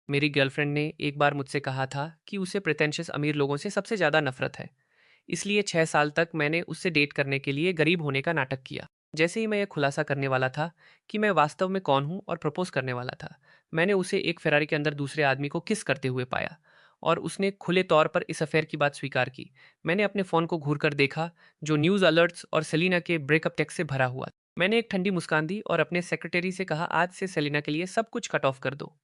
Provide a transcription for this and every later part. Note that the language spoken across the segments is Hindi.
मेरी गर्लफ्रेंड ने एक बार मुझसे कहा था कि उसे प्रिटेंशियस अमीर लोगों से सबसे ज़्यादा नफरत है। इसलिए 6 साल तक मैंने उससे डेट करने के लिए गरीब होने का नाटक किया। जैसे ही मैं यह खुलासा करने वाला था कि मैं वास्तव में कौन हूँ और प्रपोज करने वाला था, मैंने उसे एक फेरारी के अंदर दूसरे आदमी को किस करते हुए पाया। और उसने खुले तौर पर इस अफेयर की बात स्वीकार की। मैंने अपने फ़ोन को घूर कर देखा, जो न्यूज़ अलर्ट्स और सेलिना के ब्रेकअप टेक्स्ट से भरा हुआ। मैंने एक ठंडी मुस्कान दी और अपने सेक्रेटरी से कहा, आज से सेलिना के लिए सब कुछ कट ऑफ कर दो।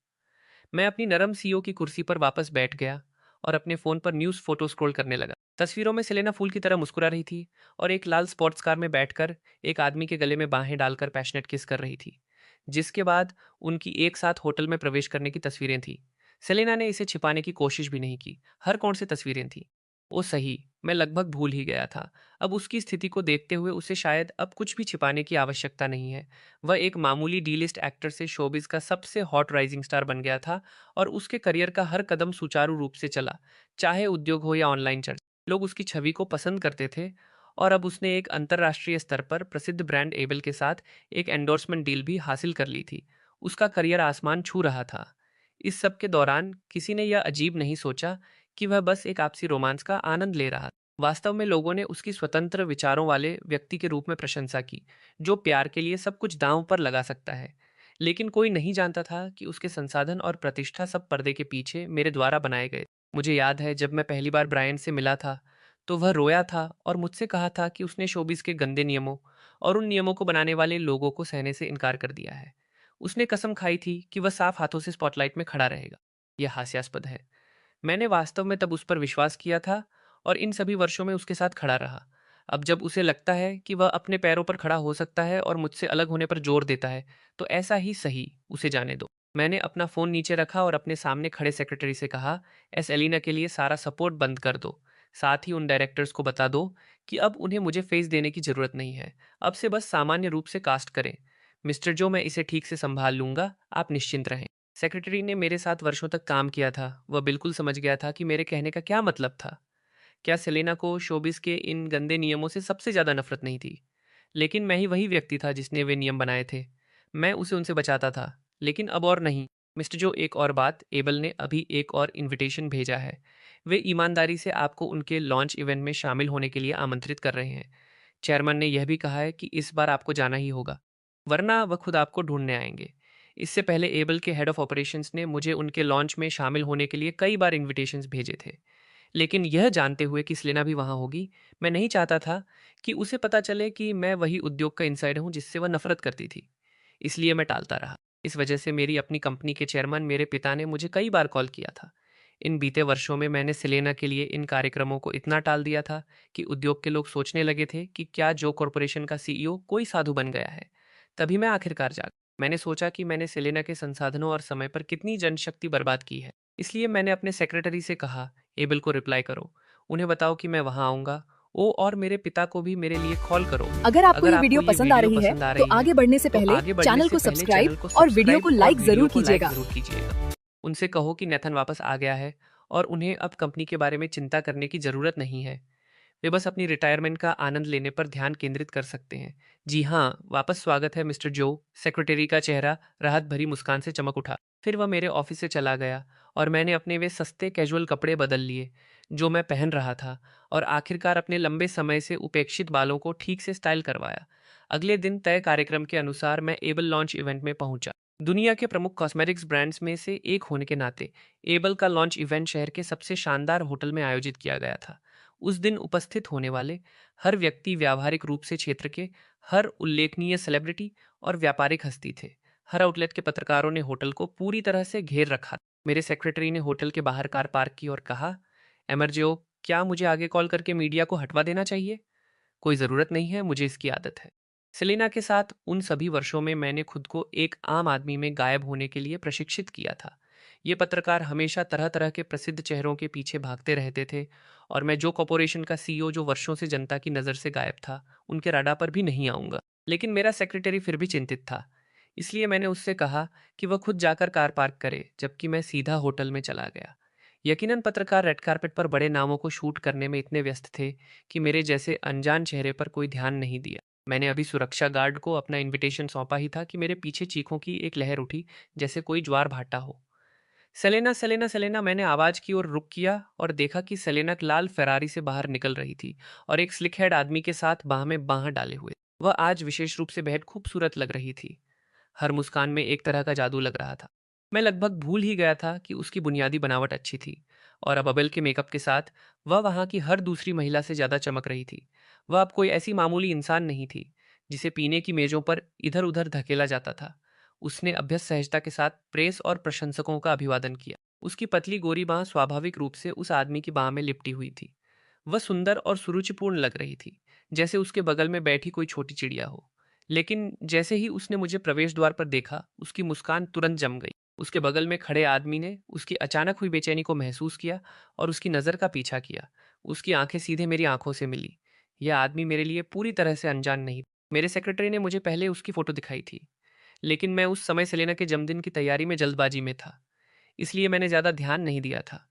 मैं अपनी नरम सीईओ की कुर्सी पर वापस बैठ गया और अपने फ़ोन पर न्यूज़ फ़ोटो स्क्रॉल करने लगा। तस्वीरों में सेलेना फूल की तरह मुस्कुरा रही थी और एक लाल स्पोर्ट्स कार में बैठकर एक आदमी के गले में बाहें डालकर पैशनेट किस कर रही थी। जिसके बाद उनकी एक साथ होटल में प्रवेश करने की तस्वीरें थी। सेलेना ने इसे छिपाने की कोशिश भी नहीं की। हर कौन सी तस्वीरें थी। वो सही, मैं लगभग भूल ही गया था। अब उसकी स्थिति को देखते हुए उसे शायद अब कुछ भी छिपाने की आवश्यकता नहीं है। वह एक मामूली डी लिस्ट एक्टर से शोबिस का सबसे हॉट राइजिंग स्टार बन गया था और उसके करियर का हर कदम सुचारू रूप से चला, चाहे उद्योग हो या ऑनलाइन चर्चा। लोग उसकी छवि को पसंद करते थे और अब उसने एक अंतर्राष्ट्रीय स्तर पर प्रसिद्ध ब्रांड एबल के साथ एक एंडोर्समेंट डील भी हासिल कर ली थी। उसका करियर आसमान छू रहा था। इस सब के दौरान किसी ने यह अजीब नहीं सोचा कि वह बस एक आपसी रोमांस का आनंद ले रहा। वास्तव में लोगों ने उसकी स्वतंत्र विचारों वाले व्यक्ति के रूप में प्रशंसा की, जो प्यार के लिए सब कुछ दांव पर लगा सकता है। लेकिन कोई नहीं जानता था कि उसके संसाधन और प्रतिष्ठा सब पर्दे के पीछे मेरे द्वारा बनाए गए। मुझे याद है, जब मैं पहली बार ब्रायन से मिला था तो वह रोया था और मुझसे कहा था कि उसने शोबिस के गंदे नियमों और उन नियमों को बनाने वाले लोगों को सहने से इनकार कर दिया है। उसने कसम खाई थी कि वह साफ हाथों से स्पॉटलाइट में खड़ा रहेगा। यह हास्यास्पद है। मैंने वास्तव में तब उस पर विश्वास किया था और इन सभी वर्षों में उसके साथ खड़ा रहा। अब जब उसे लगता है कि वह अपने पैरों पर खड़ा हो सकता है और मुझसे अलग होने पर जोर देता है, तो ऐसा ही सही, उसे जाने दो। मैंने अपना फ़ोन नीचे रखा और अपने सामने खड़े सेक्रेटरी से कहा, एस एलिना के लिए सारा सपोर्ट बंद कर दो। साथ ही उन डायरेक्टर्स को बता दो कि अब उन्हें मुझे फेस देने की ज़रूरत नहीं है। अब से बस सामान्य रूप से कास्ट करें। मिस्टर जो, मैं इसे ठीक से संभाल लूँगा, आप निश्चिंत रहें। सेक्रेटरी ने मेरे साथ वर्षों तक काम किया था। वह बिल्कुल समझ गया था कि मेरे कहने का क्या मतलब था। क्या सेलेना को शोबिस के इन गंदे नियमों से सबसे ज़्यादा नफरत नहीं थी? लेकिन मैं ही वही व्यक्ति था जिसने वे नियम बनाए थे। मैं उसे उनसे बचाता था, लेकिन अब और नहीं। मिस्टर जो, एक और बात, एबल ने अभी एक और इनविटेशन भेजा है। वे ईमानदारी से आपको उनके लॉन्च इवेंट में शामिल होने के लिए आमंत्रित कर रहे हैं। चेयरमैन ने यह भी कहा है कि इस बार आपको जाना ही होगा, वरना वह खुद आपको ढूंढने आएंगे। इससे पहले एबल के हेड ऑफ ऑपरेशंस ने मुझे उनके लॉन्च में शामिल होने के लिए कई बार इनविटेशंस भेजे थे। लेकिन यह जानते हुए कि सेलेना भी वहाँ होगी, मैं नहीं चाहता था कि उसे पता चले कि मैं वही उद्योग का इनसाइडर हूँ जिससे वह नफरत करती थी। इसलिए मैं टालता रहा। इस वजह से मेरी अपनी कंपनी के चेयरमैन, मेरे पिता ने मुझे कई बार कॉल किया था। इन बीते वर्षों में मैंने सेलेना के लिए इन कार्यक्रमों को इतना टाल दिया था कि उद्योग के लोग सोचने लगे थे कि क्या जो कॉरपोरेशन का सीईओ कोई साधु बन गया है। तभी मैं आखिरकार जागा। मैंने सोचा कि मैंने सेलेना के संसाधनों और समय पर कितनी जनशक्ति बर्बाद की है। इसलिए मैंने अपने सेक्रेटरी से कहा, एबल को रिप्लाई करो, उन्हें बताओ कि मैं वहां आऊंगा। ओ, और मेरे पिता को भी मेरे लिए कॉल करो। अगर आपको अगर ये आपको वीडियो ये पसंद आ वीडियो रही है पसंद आ तो रही है आगे बढ़ने से तो पहले आगे बढ़ने चैनल से को पहले चैनल को सब्सक्राइब और वीडियो को सब्सक्राइब और लाइक वीडियो जरूर को लाइक कीजिएगा। जरूर कीजिएगा। उनसे कहो कि नेथन वापस आ गया है और उन्हें अब कंपनी के बारे में चिंता करने की ज़रूरत नहीं है। वे बस अपनी रिटायरमेंट का आनंद लेने पर ध्यान केंद्रित कर सकते हैं। जी हाँ, वापस स्वागत है मिस्टर जो। सेक्रेटरी का चेहरा राहत भरी मुस्कान से चमक उठा। फिर वह मेरे ऑफिस से चला गया और मैंने अपने वे सस्ते कैजुअल कपड़े बदल लिए जो मैं पहन रहा था और आखिरकार अपने लंबे समय से उपेक्षित बालों को ठीक से स्टाइल करवाया। अगले दिन तय कार्यक्रम के अनुसार मैं एबल लॉन्च इवेंट में पहुंचा। दुनिया के प्रमुख कॉस्मेटिक्स ब्रांड्स में से एक होने के नाते एबल का लॉन्च इवेंट शहर के सबसे शानदार होटल में आयोजित किया गया था। उस दिन उपस्थित होने वाले हर व्यक्ति व्यावहारिक रूप से क्षेत्र के हर उल्लेखनीय सेलिब्रिटी और व्यापारिक हस्ती थे। हर आउटलेट के पत्रकारों ने होटल को पूरी तरह से घेर रखा। मेरे सेक्रेटरी ने होटल के बाहर कार पार्क की और कहा, एमरजेओ, क्या मुझे आगे कॉल करके मीडिया को हटवा देना चाहिए? कोई ज़रूरत नहीं है, मुझे इसकी आदत है। सेलिना के साथ उन सभी वर्षों में मैंने खुद को एक आम आदमी में गायब होने के लिए प्रशिक्षित किया था। ये पत्रकार हमेशा तरह तरह के प्रसिद्ध चेहरों के पीछे भागते रहते थे और मैं जो कॉरपोरेशन का सीईओ जो वर्षों से जनता की नज़र से गायब था, उनके राडा पर भी नहीं आऊँगा। लेकिन मेरा सेक्रेटरी फिर भी चिंतित था। इसलिए मैंने उससे कहा कि वह खुद जाकर कार पार्क करे, जबकि मैं सीधा होटल में चला गया। यकीनन पत्रकार रेड कार्पेट पर बड़े नामों को शूट करने में इतने व्यस्त थे कि मेरे जैसे अनजान चेहरे पर कोई ध्यान नहीं दिया। मैंने अभी सुरक्षा गार्ड को अपना इनविटेशन सौंपा ही था कि मेरे पीछे चीखों की एक लहर उठी, जैसे कोई ज्वार भाटा हो। सेलेना, सेलेना, सेलेना, मैंने आवाज़ की और रुक किया और देखा कि सेलेना एक लाल फ़ेरारी से बाहर निकल रही थी और एक स्लिक हेड आदमी के साथ बाँह में बाँह डाले हुए। वह आज विशेष रूप से बेहद खूबसूरत लग रही थी। हर मुस्कान में एक तरह का जादू लग रहा था। मैं लगभग भूल ही गया था कि उसकी बुनियादी बनावट अच्छी थी और अब अबेल के मेकअप के साथ वह वहाँ की हर दूसरी महिला से ज़्यादा चमक रही थी। वह अब कोई ऐसी मामूली इंसान नहीं थी, जिसे पीने की मेज़ों पर इधर-उधर धकेला जाता था। उसने अभ्यस्त सहजता के साथ प्रेस और प्रशंसकों का अभिवादन किया। उसकी पतली गोरी बाँह स्वाभाविक रूप से उस आदमी की बाँह में लिपटी हुई थी। वह सुंदर और सुरुचिपूर्ण लग रही थी, जैसे उसके बगल में बैठी कोई छोटी चिड़िया हो। लेकिन जैसे ही उसने मुझे प्रवेश द्वार पर देखा, उसकी मुस्कान तुरंत जम गई। उसके बगल में खड़े आदमी ने उसकी अचानक हुई बेचैनी को महसूस किया और उसकी नज़र का पीछा किया। उसकी आंखें सीधे मेरी आंखों से मिली। यह आदमी मेरे लिए पूरी तरह से अनजान नहीं। मेरे सेक्रेटरी ने मुझे पहले उसकी फ़ोटो दिखाई थी, लेकिन मैं उस समय सेलेना के जन्मदिन की तैयारी में जल्दबाजी में था, इसलिए मैंने ज़्यादा ध्यान नहीं दिया था।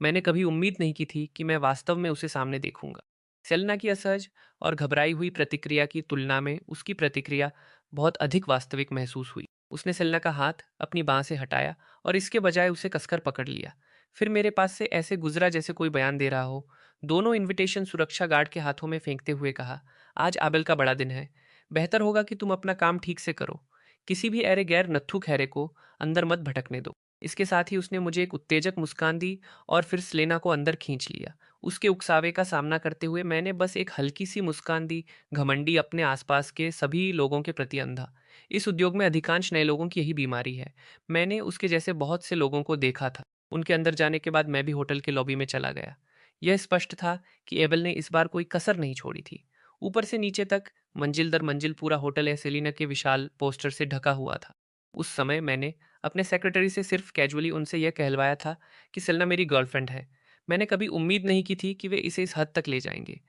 मैंने कभी उम्मीद नहीं की थी कि मैं वास्तव में उसे सामने देखूंगा। सेलेना की असहज और घबराई हुई प्रतिक्रिया की तुलना में उसकी प्रतिक्रिया बहुत अधिक वास्तविक महसूस हुई। उसने सेलेना का हाथ अपनी बाँह से हटाया और इसके बजाय उसे कसकर पकड़ लिया। फिर मेरे पास से ऐसे गुजरा जैसे कोई बयान दे रहा हो। दोनों इनविटेशन सुरक्षा गार्ड के हाथों में फेंकते हुए कहा, आज आबेल का बड़ा दिन है। बेहतर होगा कि तुम अपना काम ठीक से करो। किसी भी ऐरे गैर नत्थु खैरे को अंदर मत भटकने दो। इसके साथ ही उसने मुझे एक उत्तेजक मुस्कान दी और फिर सेलेना को अंदर खींच लिया। उसके उकसावे का सामना करते हुए मैंने बस एक हल्की सी मुस्कान दी, घमंडी, अपने आसपास के सभी लोगों के प्रति अंधा। इस उद्योग में अधिकांश नए लोगों की यही बीमारी है। मैंने उसके जैसे बहुत से लोगों को देखा था। उनके अंदर जाने के बाद मैं भी होटल के लॉबी में चला गया। यह स्पष्ट था कि एबेल ने इस बार कोई कसर नहीं छोड़ी थी। ऊपर से नीचे तक, मंजिल दर मंजिल पूरा होटल एसेलिना के विशाल पोस्टर से ढका हुआ था। उस समय मैंने अपने सेक्रेटरी से सिर्फ कैजुअली उनसे यह कहलवाया था कि सेलेना मेरी गर्लफ्रेंड है। मैंने कभी उम्मीद नहीं की थी कि वे इसे इस हद तक ले जाएंगे।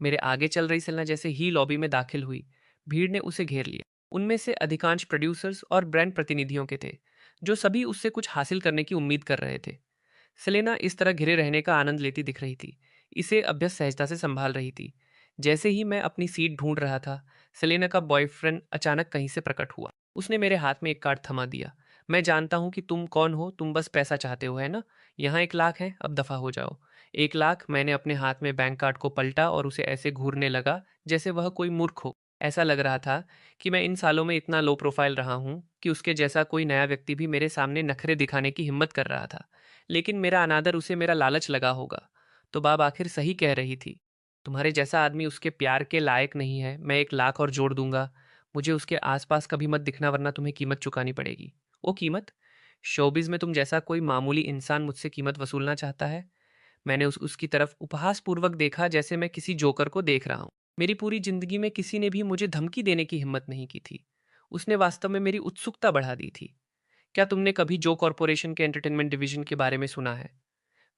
मेरे आगे चल रही सेलेना जैसे ही लॉबी में दाखिल हुई, भीड़ ने उसे घेर लिया। उनमें से अधिकांश प्रोड्यूसर्स और ब्रांड प्रतिनिधियों के थे, जो सभी उससे कुछ हासिल करने की उम्मीद कर रहे थे। सेलेना इस तरह घिरे रहने का आनंद लेती दिख रही थी। इसे अभ्यस्त सहजता से संभाल रही थी। जैसे ही मैं अपनी सीट ढूंढ रहा था, सेलेना का बॉयफ्रेंड अचानक कहीं से प्रकट हुआ। उसने मेरे हाथ में एक कार्ड थमा दिया। मैं जानता हूँ कि तुम कौन हो, तुम बस पैसा चाहते हो, है ना? यहाँ 1 लाख है, अब दफा हो जाओ। 1 लाख। मैंने अपने हाथ में बैंक कार्ड को पलटा और उसे ऐसे घूरने लगा जैसे वह कोई मूर्ख हो। ऐसा लग रहा था कि मैं इन सालों में इतना लो प्रोफाइल रहा हूँ कि उसके जैसा कोई नया व्यक्ति भी मेरे सामने नखरे दिखाने की हिम्मत कर रहा था। लेकिन मेरा अनादर उसे मेरा लालच लगा होगा। तो बाब आखिर सही कह रही थी। तुम्हारे जैसा आदमी उसके प्यार के लायक नहीं है। मैं 1 लाख और जोड़ दूंगा। मुझे उसके आसपास कभी मत दिखना, वरना तुम्हें कीमत चुकानी पड़ेगी। वो कीमत? शोबिज में तुम जैसा कोई मामूली इंसान मुझसे कीमत वसूलना चाहता है? मैंने उसकी तरफ उपहासपूर्वक देखा, जैसे मैं किसी जोकर को देख रहा हूँ। मेरी पूरी जिंदगी में किसी ने भी मुझे धमकी देने की हिम्मत नहीं की थी। उसने वास्तव में मेरी उत्सुकता बढ़ा दी थी। क्या तुमने कभी जो कॉरपोरेशन के एंटरटेनमेंट डिवीजन के बारे में सुना है?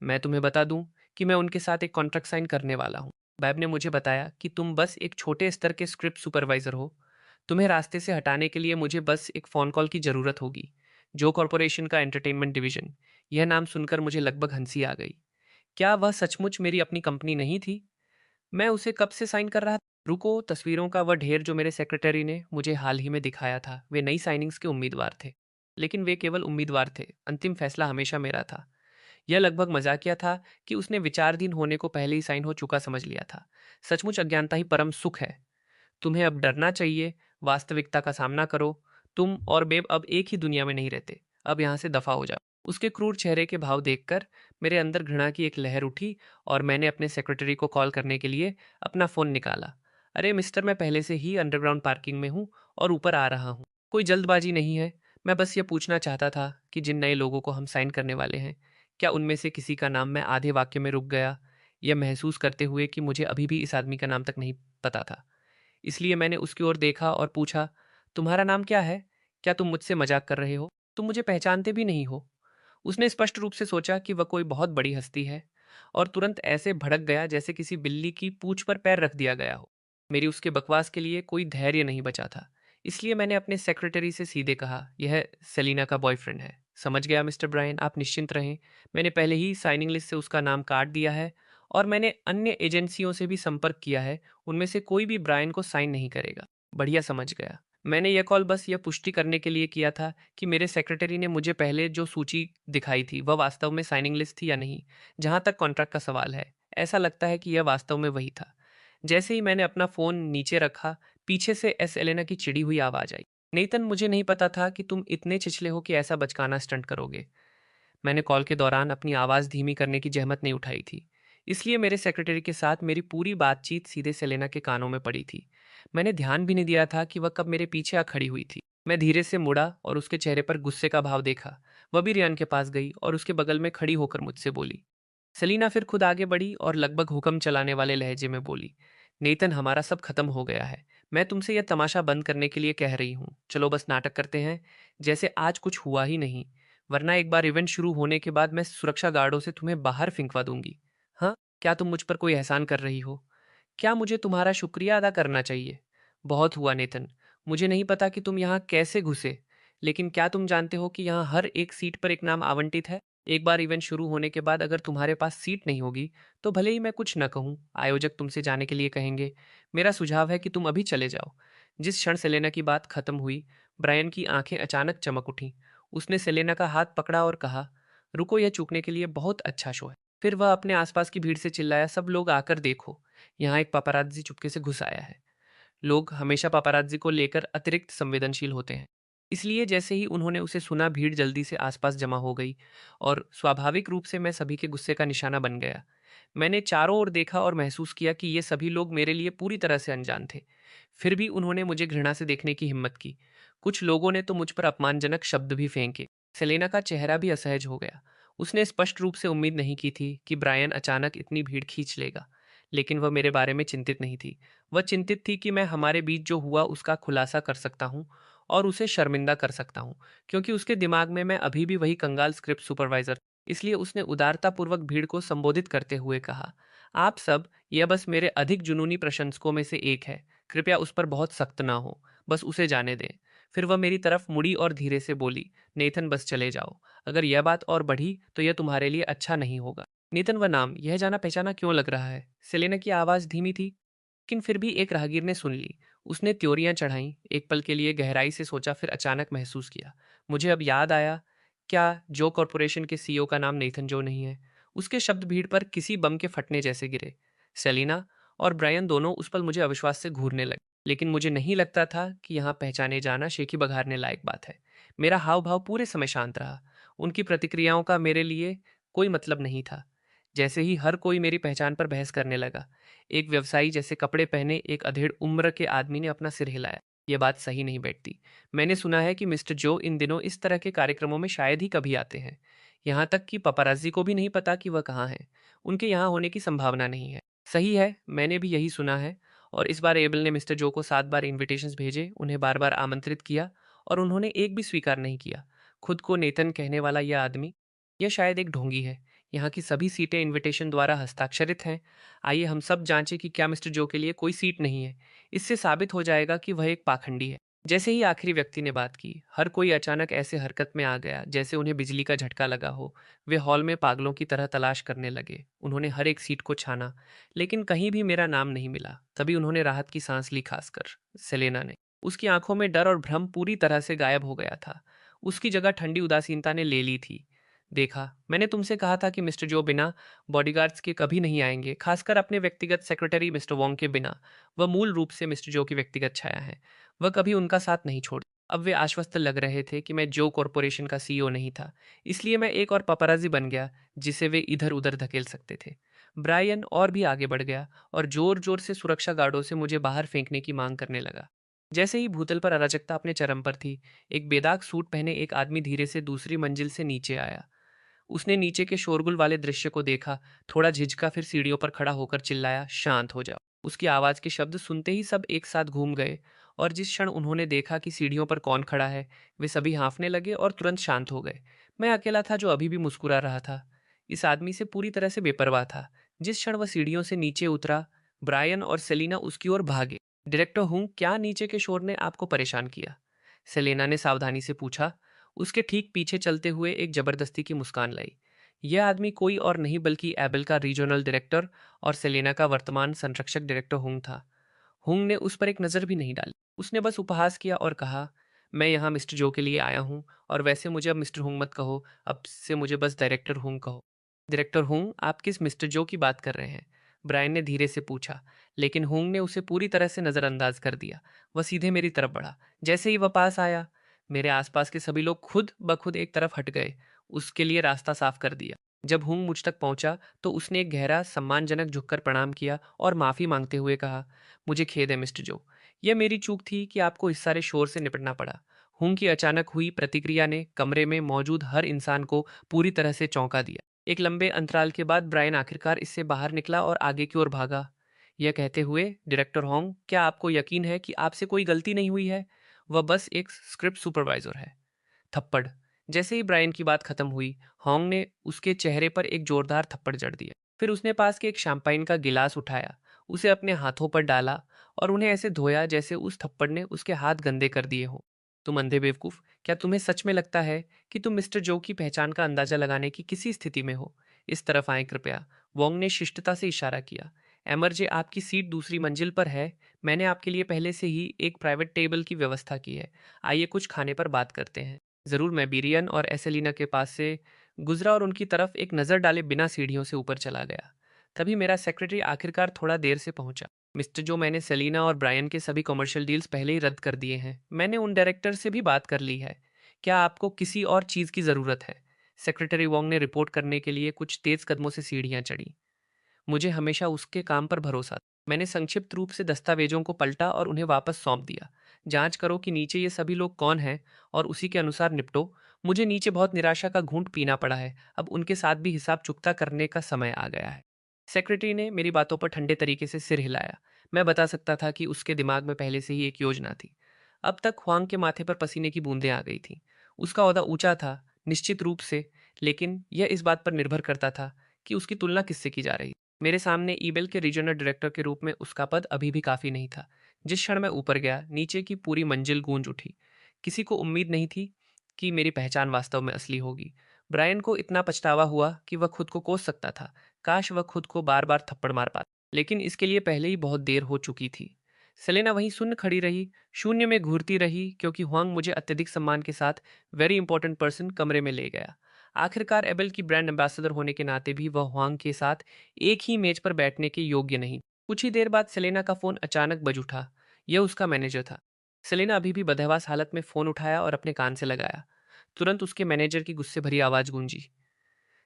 मैं तुम्हें बता दूं कि मैं उनके साथ एक कॉन्ट्रैक्ट साइन करने वाला हूं। बैब ने मुझे बताया कि तुम बस एक छोटे स्तर के स्क्रिप्ट सुपरवाइजर हो। तुम्हें रास्ते से हटाने के लिए मुझे बस एक फ़ोन कॉल की ज़रूरत होगी। जो कॉरपोरेशन का एंटरटेनमेंट डिवीजन, यह नाम सुनकर मुझे लगभग हंसी आ गई। क्या वह सचमुच मेरी अपनी कंपनी नहीं थी? मैं उसे कब से साइन कर रहा था? रुको, तस्वीरों का वह ढेर जो मेरे सेक्रेटरी ने मुझे हाल ही में दिखाया था, वे नई साइनिंग्स के उम्मीदवार थे। लेकिन वे केवल उम्मीदवार थे, अंतिम फैसला हमेशा मेरा था। यह लगभग मजाकिया था कि उसने विचारधीन होने को पहले ही साइन हो चुका समझ लिया था। सचमुच अज्ञानता ही परम सुख है। तुम्हें अब डरना चाहिए, वास्तविकता का सामना करो। तुम और बेब अब एक ही दुनिया में नहीं रहते। अब यहाँ से दफा हो जाओ। उसके क्रूर चेहरे के भाव देखकर मेरे अंदर घृणा की एक लहर उठी और मैंने अपने सेक्रेटरी को कॉल करने के लिए अपना फ़ोन निकाला। अरे मिस्टर, मैं पहले से ही अंडरग्राउंड पार्किंग में हूँ और ऊपर आ रहा हूँ। कोई जल्दबाजी नहीं है। मैं बस ये पूछना चाहता था कि जिन नए लोगों को हम साइन करने वाले हैं, क्या उनमें से किसी का नाम मैं आधे वाक्य में रुक गया, यह महसूस करते हुए कि मुझे अभी भी इस आदमी का नाम तक नहीं पता था। इसलिए मैंने उसकी ओर देखा और पूछा, तुम्हारा नाम क्या है? क्या तुम मुझसे मजाक कर रहे हो? तुम मुझे पहचानते भी नहीं हो। उसने स्पष्ट रूप से सोचा कि वह कोई बहुत बड़ी हस्ती है और तुरंत ऐसे भड़क गया जैसे किसी बिल्ली की पूंछ पर पैर रख दिया गया हो। मेरी उसके बकवास के लिए कोई धैर्य नहीं बचा था। इसलिए मैंने अपने सेक्रेटरी से सीधे कहा, यह सेलिना का बॉयफ्रेंड है। समझ गया मिस्टर ब्रायन, आप निश्चिंत रहें। मैंने पहले ही साइनिंग लिस्ट से उसका नाम काट दिया है और मैंने अन्य एजेंसियों से भी संपर्क किया है। उनमें से कोई भी ब्रायन को साइन नहीं करेगा। बढ़िया, समझ गया। मैंने यह कॉल बस यह पुष्टि करने के लिए किया था कि मेरे सेक्रेटरी ने मुझे पहले जो सूची दिखाई थी वह वास्तव में साइनिंग लिस्ट थी या नहीं। जहाँ तक कॉन्ट्रैक्ट का सवाल है, ऐसा लगता है कि यह वास्तव में वही था। जैसे ही मैंने अपना फ़ोन नीचे रखा, पीछे से एस एलेना की चिड़ी हुई आवाज़ आई। नेतन, मुझे नहीं पता था कि तुम इतने छिछले हो कि ऐसा बचकाना स्टंट करोगे। मैंने कॉल के दौरान अपनी आवाज़ धीमी करने की जहमत नहीं उठाई थी। इसलिए मेरे सेक्रेटरी के साथ मेरी पूरी बातचीत सीधे सेलेना के कानों में पड़ी थी। मैंने ध्यान भी नहीं दिया था कि वह कब मेरे पीछे आ खड़ी हुई थी। मैं धीरे से मुड़ा और उसके चेहरे पर गुस्से का भाव देखा। वह भी रियान के पास गई और उसके बगल में खड़ी होकर मुझसे बोली। सेलिना फिर खुद आगे बढ़ी और लगभग हुक्म चलाने वाले लहजे में बोली, नेतन, हमारा सब खत्म हो गया है। मैं तुमसे यह तमाशा बंद करने के लिए कह रही हूँ। चलो बस नाटक करते हैं जैसे आज कुछ हुआ ही नहीं, वरना एक बार इवेंट शुरू होने के बाद मैं सुरक्षा गार्डों से तुम्हें बाहर फिंकवा दूंगी। हाँ, क्या तुम मुझ पर कोई एहसान कर रही हो? क्या मुझे तुम्हारा शुक्रिया अदा करना चाहिए? बहुत हुआ नेतन। मुझे नहीं पता कि तुम यहाँ कैसे घुसे, लेकिन क्या तुम जानते हो कि यहाँ हर एक सीट पर एक नाम आवंटित है? एक बार इवेंट शुरू होने के बाद अगर तुम्हारे पास सीट नहीं होगी, तो भले ही मैं कुछ न कहूँ, आयोजक तुमसे जाने के लिए कहेंगे। मेरा सुझाव है कि तुम अभी चले जाओ। जिस क्षण सेलेना की बात खत्म हुई, ब्रायन की आंखें अचानक चमक उठीं। उसने सेलेना का हाथ पकड़ा और कहा, रुको, यह चूकने के लिए बहुत अच्छा शो है। फिर वह अपने आसपास की भीड़ से चिल्लाया, सब लोग आकर देखो, यहाँ एक पापाराज्जी चुपके से घुस आया है। लोग हमेशा पापाराज्जी को लेकर अतिरिक्त संवेदनशील होते हैं। इसलिए जैसे ही उन्होंने उसे सुना, भीड़ जल्दी से आसपास जमा हो गई और स्वाभाविक रूप से मैं सभी के गुस्से का निशाना बन गया। मैंने चारों ओर देखा और महसूस किया कि ये सभी लोग मेरे लिए पूरी तरह से अनजान थे। फिर भी उन्होंने मुझे घृणा से देखने की हिम्मत की। कुछ लोगों ने तो मुझ पर अपमानजनक शब्द भी फेंके। सेलेना का चेहरा भी असहज हो गया। उसने स्पष्ट रूप से उम्मीद नहीं की थी कि ब्रायन अचानक इतनी भीड़ खींच लेगा। लेकिन वह मेरे बारे में चिंतित नहीं थी। वह चिंतित थी कि मैं हमारे बीच जो हुआ उसका खुलासा कर सकता हूँ और उसे शर्मिंदा कर सकता हूँ, क्योंकि उसके दिमाग में मैं अभी भी वही कंगाल स्क्रिप्ट सुपरवाइजर। इसलिए उसने उदारतापूर्वक भीड़ को संबोधित करते हुए कहा, आप सब, यह बस मेरे अधिक जुनूनी प्रशंसकों में से एक है। कृपया उस पर बहुत सख्त ना हो, बस उसे जाने दें। फिर वह मेरी तरफ मुड़ी और धीरे से बोली, नेथन, बस चले जाओ। अगर यह बात और बढ़ी तो यह तुम्हारे लिए अच्छा नहीं होगा। नेतन, वह नाम यह जाना पहचाना क्यों लग रहा है? सेलेना की आवाज़ धीमी थी, लेकिन फिर भी एक राहगीर ने सुन ली। उसने त्योरियां चढ़ाईं, एक पल के लिए गहराई से सोचा, फिर अचानक महसूस किया। मुझे अब याद आया, क्या जो कॉरपोरेशन के सीईओ का नाम नेथन जो नहीं है? उसके शब्द भीड़ पर किसी बम के फटने जैसे गिरे। सेलिना और ब्रायन दोनों उस पल मुझे अविश्वास से घूरने लगे, लेकिन मुझे नहीं लगता था कि यहाँ पहचाने जाना शेखी बघारने लायक बात है। मेरा हाव भाव पूरे समय शांत रहा। उनकी प्रतिक्रियाओं का मेरे लिए कोई मतलब नहीं था। जैसे ही हर कोई मेरी पहचान पर बहस करने लगा, एक व्यवसायी जैसे कपड़े पहने एक अधेड़ उम्र के आदमी ने अपना सिर हिलाया। यह बात सही नहीं बैठती। मैंने सुना है कि मिस्टर जो इन दिनों इस तरह के कार्यक्रमों में शायद ही कभी आते हैं। यहाँ तक कि पपाराजी को भी नहीं पता कि वह कहाँ हैं। उनके यहाँ होने की संभावना नहीं है। सही है, मैंने भी यही सुना है। और इस बार एबल ने मिस्टर जो को 7 बार इन्विटेशंस भेजे, उन्हें बार बार आमंत्रित किया, और उन्होंने एक भी स्वीकार नहीं किया। खुद को नेतन कहने वाला यह आदमी, यह शायद एक ढोंगी है। यहाँ की सभी सीटें इनविटेशन द्वारा हस्ताक्षरित हैं। आइए हम सब जांचें कि क्या मिस्टर जो के लिए कोई सीट नहीं है। इससे साबित हो जाएगा कि वह एक पाखंडी है। जैसे ही आखिरी व्यक्ति ने बात की, हर कोई अचानक ऐसे हरकत में आ गया जैसे उन्हें बिजली का झटका लगा हो। वे हॉल में पागलों की तरह तलाश करने लगे। उन्होंने हर एक सीट को छाना, लेकिन कहीं भी मेरा नाम नहीं मिला। तभी उन्होंने राहत की सांस ली, खासकर सेलेना ने। उसकी आंखों में डर और भ्रम पूरी तरह से गायब हो गया था। उसकी जगह ठंडी उदासीनता ने ले ली थी। देखा, मैंने तुमसे कहा था कि मिस्टर जो बिना बॉडीगार्ड्स के कभी नहीं आएंगे, खासकर अपने व्यक्तिगत सेक्रेटरी मिस्टर वोंग के बिना। वह मूल रूप से मिस्टर जो की व्यक्तिगत छाया है। वह कभी उनका साथ नहीं छोड़। अब वे आश्वस्त लग रहे थे कि मैं जो कॉरपोरेशन का सीईओ नहीं था, इसलिए मैं एक और पपराजी बन गया जिसे वे इधर उधर धकेल सकते थे। ब्रायन और भी आगे बढ़ गया और जोर जोर से सुरक्षा गार्डों से मुझे बाहर फेंकने की मांग करने लगा। जैसे ही भूतल पर अराजकता अपने चरम पर थी, एक बेदाग सूट पहने एक आदमी धीरे से दूसरी मंजिल से नीचे आया। उसने नीचे के शोरगुल वाले दृश्य को देखा, थोड़ा झिझका, फिर सीढ़ियों पर खड़ा होकर चिल्लाया, शांत हो जाओ। उसकी आवाज के शब्द सुनते ही सब एक साथ घूम गए, और जिस क्षण उन्होंने देखा कि सीढ़ियों पर कौन खड़ा है, वे सभी हाँफने लगे और तुरंत शांत हो गए। मैं अकेला था जो अभी भी मुस्कुरा रहा था। इस आदमी से पूरी तरह से बेपरवाह था। जिस क्षण वह सीढ़ियों से नीचे उतरा, ब्रायन और सेलिना उसकी ओर भागे। डायरेक्टर हूँ, क्या नीचे के शोर ने आपको परेशान किया? सेलेना ने सावधानी से पूछा, उसके ठीक पीछे चलते हुए एक जबरदस्ती की मुस्कान लाई। यह आदमी कोई और नहीं बल्कि एबल का रीजनल डायरेक्टर और सेलेना का वर्तमान संरक्षक डायरेक्टर हुंग था। हुंग ने उस पर एक नज़र भी नहीं डाली। उसने बस उपहास किया और कहा, मैं यहाँ मिस्टर जो के लिए आया हूँ, और वैसे मुझे अब मिस्टर हुंग मत कहो, अब से मुझे बस डायरेक्टर हुंग कहो। डायरेक्टर हुंग, आप किस मिस्टर जो की बात कर रहे हैं? ब्रायन ने धीरे से पूछा, लेकिन हुंग ने उसे पूरी तरह से नज़रअंदाज कर दिया। वह सीधे मेरी तरफ बढ़ा। जैसे ही वह पास आया, मेरे आसपास के सभी लोग खुद ब खुद एक तरफ हट गए, उसके लिए रास्ता साफ कर दिया। जब हुंग मुझ तक पहुंचा तो उसने एक गहरा सम्मानजनक झुककर प्रणाम किया और माफ़ी मांगते हुए कहा, मुझे खेद है मिस्टर जो, यह मेरी चूक थी कि आपको इस सारे शोर से निपटना पड़ा। हुंग की अचानक हुई प्रतिक्रिया ने कमरे में मौजूद हर इंसान को पूरी तरह से चौंका दिया। एक लंबे अंतराल के बाद ब्रायन आखिरकार इससे बाहर निकला और आगे की ओर भागा, यह कहते हुए, डायरेक्टर होंग, क्या आपको यकीन है कि आपसे कोई गलती नहीं हुई है? वह बस एक स्क्रिप्ट सुपरवाइजर है। थप्पड़। जैसे ही ब्रायन की बात खत्म हुई, होंग ने उसके चेहरे पर एक जोरदार थप्पड़ जड़ दिया। फिर उसने पास के एक शैंपाइन का गिलास उठाया, उसे अपने हाथों पर डाला और उन्हें ऐसे धोया जैसे उस थप्पड़ ने उसके हाथ गंदे कर दिए हों। तुम अंधे बेवकूफ, क्या तुम्हें सच में लगता है कि तुम मिस्टर जो की पहचान का अंदाजा लगाने की किसी स्थिति में हो? इस तरफ आए कृपया। वोंग ने शिष्टता से इशारा किया। एमरजे, आपकी सीट दूसरी मंजिल पर है। मैंने आपके लिए पहले से ही एक प्राइवेट टेबल की व्यवस्था की है। आइए कुछ खाने पर बात करते हैं। ज़रूर। मैं बिरियन और एसेलिना के पास से गुजरा और उनकी तरफ एक नज़र डाले बिना सीढ़ियों से ऊपर चला गया। तभी मेरा सेक्रेटरी आखिरकार थोड़ा देर से पहुंचा। मिस्टर जो, मैंने सेलिना और ब्रायन के सभी कमर्शियल डील्स पहले ही रद्द कर दिए हैं। मैंने उन डायरेक्टर से भी बात कर ली है। क्या आपको किसी और चीज़ की ज़रूरत है? सेक्रेटरी वोंग ने रिपोर्ट करने के लिए कुछ तेज़ कदमों से सीढ़ियाँ चढ़ी। मुझे हमेशा उसके काम पर भरोसा था। मैंने संक्षिप्त रूप से दस्तावेजों को पलटा और उन्हें वापस सौंप दिया। जांच करो कि नीचे ये सभी लोग कौन हैं और उसी के अनुसार निपटो। मुझे नीचे बहुत निराशा का घूंट पीना पड़ा है। अब उनके साथ भी हिसाब चुकता करने का समय आ गया है। सेक्रेटरी ने मेरी बातों पर ठंडे तरीके से सिर हिलाया। मैं बता सकता था कि उसके दिमाग में पहले से ही एक योजना थी। अब तक ख्वांग के माथे पर पसीने की बूंदें आ गई थीं। उसका ओहदा ऊंचा था, निश्चित रूप से, लेकिन यह इस बात पर निर्भर करता था कि उसकी तुलना किससे की जा रही। मेरे सामने ईबेल के रीजनल डायरेक्टर के रूप में उसका पद अभी भी काफ़ी नहीं था। जिस क्षण मैं ऊपर गया, नीचे की पूरी मंजिल गूंज उठी। किसी को उम्मीद नहीं थी कि मेरी पहचान वास्तव में असली होगी। ब्रायन को इतना पछतावा हुआ कि वह खुद को कोस सकता था। काश वह खुद को बार बार थप्पड़ मार पाता, लेकिन इसके लिए पहले ही बहुत देर हो चुकी थी। सेलेना वहीं सुन्न खड़ी रही, शून्य में घूरती रही, क्योंकि हुआंग मुझे अत्यधिक सम्मान के साथ वेरी इंपॉर्टेंट पर्सन कमरे में ले गया। आखिरकार एबेल की ब्रांड एम्बेसडर होने के नाते भी वह हुआंग के साथ एक ही मेज पर बैठने के योग्य नहीं। कुछ ही देर बाद सेलेना का फोन अचानक बज उठा। यह उसका मैनेजर था। सेलेना अभी भी बदहवास हालत में फोन उठाया और अपने कान से लगाया। तुरंत उसके मैनेजर की गुस्से भरी आवाज गूंजी,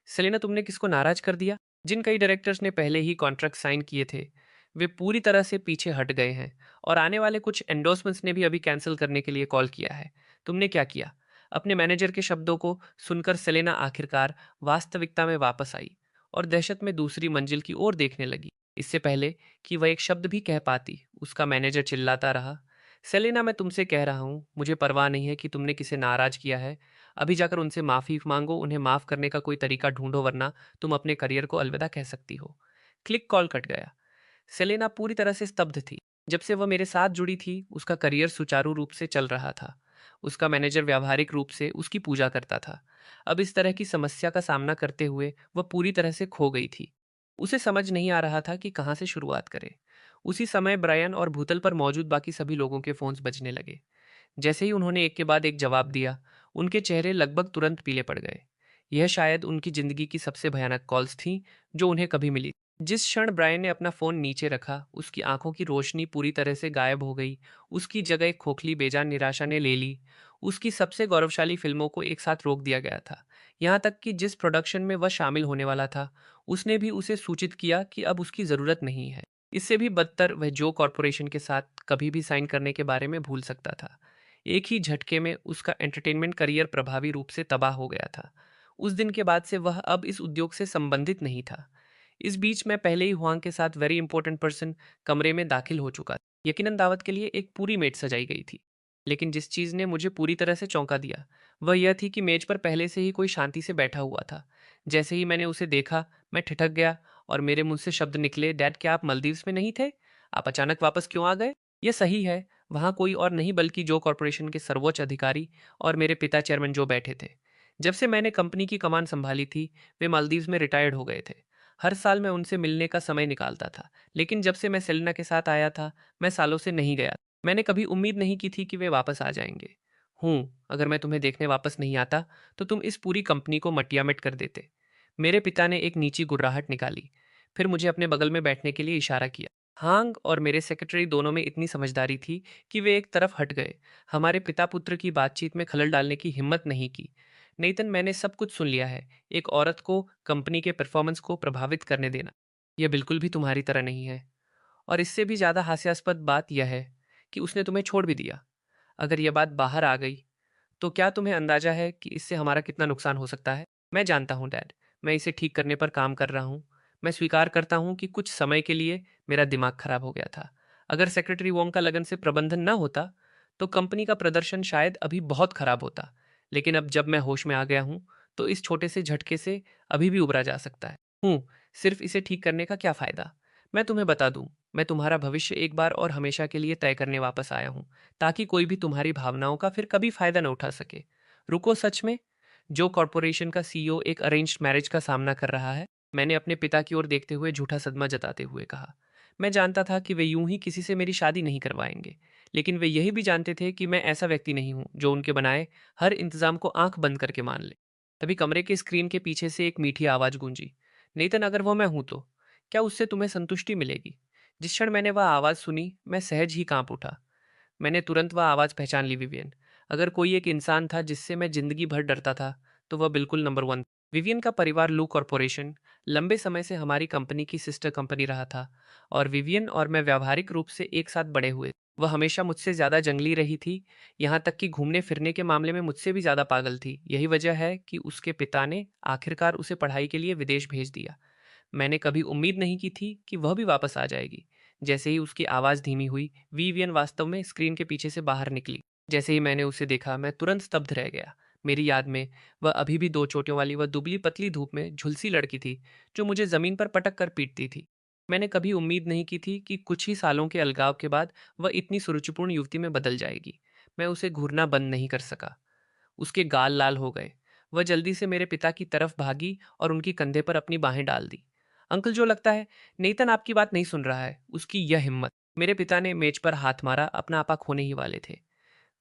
सेलेना, तुमने किसको नाराज कर दिया? जिन कई डायरेक्टर्स ने पहले ही कॉन्ट्रैक्ट साइन किए थे, वे पूरी तरह से पीछे हट गए हैं, और आने वाले कुछ एंडोर्समेंट्स ने भी अभी कैंसिल करने के लिए कॉल किया है। तुमने क्या किया? अपने मैनेजर के शब्दों को सुनकर सेलेना आखिरकार वास्तविकता में वापस आई और दहशत में दूसरी मंजिल की ओर देखने लगी। इससे पहले कि वह एक शब्द भी कह पाती, उसका मैनेजर चिल्लाता रहा, सेलेना, मैं तुमसे कह रहा हूँ, मुझे परवाह नहीं है कि तुमने किसे नाराज किया है। अभी जाकर उनसे माफ़ी मांगो, उन्हें माफ़ करने का कोई तरीका ढूंढो, वरना तुम अपने करियर को अलविदा कह सकती हो। क्लिक, कॉल कट गया। सेलेना पूरी तरह से स्तब्ध थी। जब से वह मेरे साथ जुड़ी थी, उसका करियर सुचारू रूप से चल रहा था। उसका मैनेजर व्यावहारिक रूप से उसकी पूजा करता था। अब इस तरह की समस्या का सामना करते हुए वह पूरी तरह से खो गई थी। उसे समझ नहीं आ रहा था कि कहाँ से शुरुआत करे। उसी समय ब्रायन और भूतल पर मौजूद बाकी सभी लोगों के फोन्स बजने लगे। जैसे ही उन्होंने एक के बाद एक जवाब दिया, उनके चेहरे लगभग तुरंत पीले पड़ गए। यह शायद उनकी जिंदगी की सबसे भयानक कॉल्स थीं जो उन्हें कभी मिली। जिस क्षण ब्रायन ने अपना फोन नीचे रखा, उसकी आंखों की रोशनी पूरी तरह से गायब हो गई। उसकी जगह एक खोखली बेजान निराशा ने ले ली। उसकी सबसे गौरवशाली फिल्मों को एक साथ रोक दिया गया था। यहाँ तक कि जिस प्रोडक्शन में वह शामिल होने वाला था, उसने भी उसे सूचित किया कि अब उसकी ज़रूरत नहीं है। इससे भी बदतर, वह जो कॉरपोरेशन के साथ कभी भी साइन करने के बारे में भूल सकता था। एक ही झटके में उसका एंटरटेनमेंट करियर प्रभावी रूप से तबाह हो गया था। उस दिन के बाद से वह अब इस उद्योग से संबंधित नहीं था। इस बीच मैं पहले ही हुआंग के साथ वेरी इंपॉर्टेंट पर्सन कमरे में दाखिल हो चुका था। यकीनन दावत के लिए एक पूरी मेज सजाई गई थी। लेकिन जिस चीज़ ने मुझे पूरी तरह से चौंका दिया, वह यह थी कि मेज पर पहले से ही कोई शांति से बैठा हुआ था। जैसे ही मैंने उसे देखा, मैं ठिठक गया और मेरे मुंह से शब्द निकले, डैड, क्या आप मालदीव्स में नहीं थे? आप अचानक वापस क्यों आ गए? यह सही है, वहाँ कोई और नहीं बल्कि जो कॉरपोरेशन के सर्वोच्च अधिकारी और मेरे पिता चेयरमैन जो बैठे थे। जब से मैंने कंपनी की कमान संभाली थी, वे मालदीव्स में रिटायर्ड हो गए थे। हर साल मैं उनसे मिलने का समय निकालता था, लेकिन जब से मैं सेलेना के साथ आया था, मैं सालों से नहीं गया। मैंने कभी उम्मीद नहीं की थी कि वे वापस आ जाएंगे। अगर मैं तुम्हें देखने वापस नहीं आता, तो तुम इस पूरी कंपनी को मटियामेट कर देते। मेरे पिता ने एक नीची गुर्राहट निकाली, फिर मुझे अपने बगल में बैठने के लिए इशारा किया। हांग और मेरे सेक्रेटरी दोनों में इतनी समझदारी थी कि वे एक तरफ हट गए। हमारे पिता पुत्र की बातचीत में खलल डालने की हिम्मत नहीं की। नेतन, मैंने सब कुछ सुन लिया है। एक औरत को कंपनी के परफॉर्मेंस को प्रभावित करने देना, यह बिल्कुल भी तुम्हारी तरह नहीं है। और इससे भी ज़्यादा हास्यास्पद बात यह है कि उसने तुम्हें छोड़ भी दिया। अगर यह बात बाहर आ गई, तो क्या तुम्हें अंदाजा है कि इससे हमारा कितना नुकसान हो सकता है? मैं जानता हूँ डैड, मैं इसे ठीक करने पर काम कर रहा हूँ। मैं स्वीकार करता हूँ कि कुछ समय के लिए मेरा दिमाग खराब हो गया था। अगर सेक्रेटरी वोंग का लगन से प्रबंधन न होता, तो कंपनी का प्रदर्शन शायद अभी बहुत खराब होता। लेकिन अब जब मैं होश में आ गया हूँ, तो इस छोटे से झटके से अभी भी उबरा जा सकता है। हूँ सिर्फ इसे ठीक करने का क्या फ़ायदा? मैं तुम्हें बता दूँ, मैं तुम्हारा भविष्य एक बार और हमेशा के लिए तय करने वापस आया हूँ, ताकि कोई भी तुम्हारी भावनाओं का फिर कभी फायदा न उठा सके। रुको, सच में? जो कॉरपोरेशन का सीईओ एक अरेंज्ड मैरिज का सामना कर रहा है? मैंने अपने पिता की ओर देखते हुए झूठा सदमा जताते हुए कहा। मैं जानता था कि वे यूं ही किसी से मेरी शादी नहीं करवाएंगे, लेकिन वे यही भी जानते थे कि मैं ऐसा व्यक्ति नहीं हूं जो उनके बनाए हर इंतजाम को आंख बंद करके मान ले। तभी कमरे के स्क्रीन के पीछे से एक मीठी आवाज गूंजी। नेतन, अगर वो मैं हूं तो क्या उससे तुम्हें संतुष्टि मिलेगी? जिस क्षण मैंने वह आवाज सुनी, मैं सहज ही कांप उठा। मैंने तुरंत वह आवाज़ पहचान ली, विवियन। अगर कोई एक इंसान था जिससे मैं जिंदगी भर डरता था, तो वह बिल्कुल नंबर वन। विवियन का परिवार लू कॉरपोरेशन लंबे समय से हमारी कंपनी की सिस्टर कंपनी रहा था, और विवियन और मैं व्यावहारिक रूप से एक साथ बड़े हुए। वह हमेशा मुझसे ज़्यादा जंगली रही थी, यहाँ तक कि घूमने फिरने के मामले में मुझसे भी ज़्यादा पागल थी। यही वजह है कि उसके पिता ने आखिरकार उसे पढ़ाई के लिए विदेश भेज दिया। मैंने कभी उम्मीद नहीं की थी कि वह भी वापस आ जाएगी। जैसे ही उसकी आवाज़ धीमी हुई, विवियन वास्तव में स्क्रीन के पीछे से बाहर निकली। जैसे ही मैंने उसे देखा, मैं तुरंत स्तब्ध रह गया। मेरी याद में वह अभी भी दो चोटियों वाली वह दुबली पतली धूप में झुलसी लड़की थी, जो मुझे ज़मीन पर पटक कर पीटती थी। मैंने कभी उम्मीद नहीं की थी कि कुछ ही सालों के अलगाव के बाद वह इतनी सुरुचिपूर्ण युवती में बदल जाएगी। मैं उसे घूरना बंद नहीं कर सका। उसके गाल लाल हो गए। वह जल्दी से मेरे पिता की तरफ भागी और उनकी कंधे पर अपनी बाहें डाल दी। अंकल, जो लगता है नेतन आपकी बात नहीं सुन रहा है, उसकी यह हिम्मत। मेरे पिता ने मेज पर हाथ मारा, अपना आपा खोने ही वाले थे।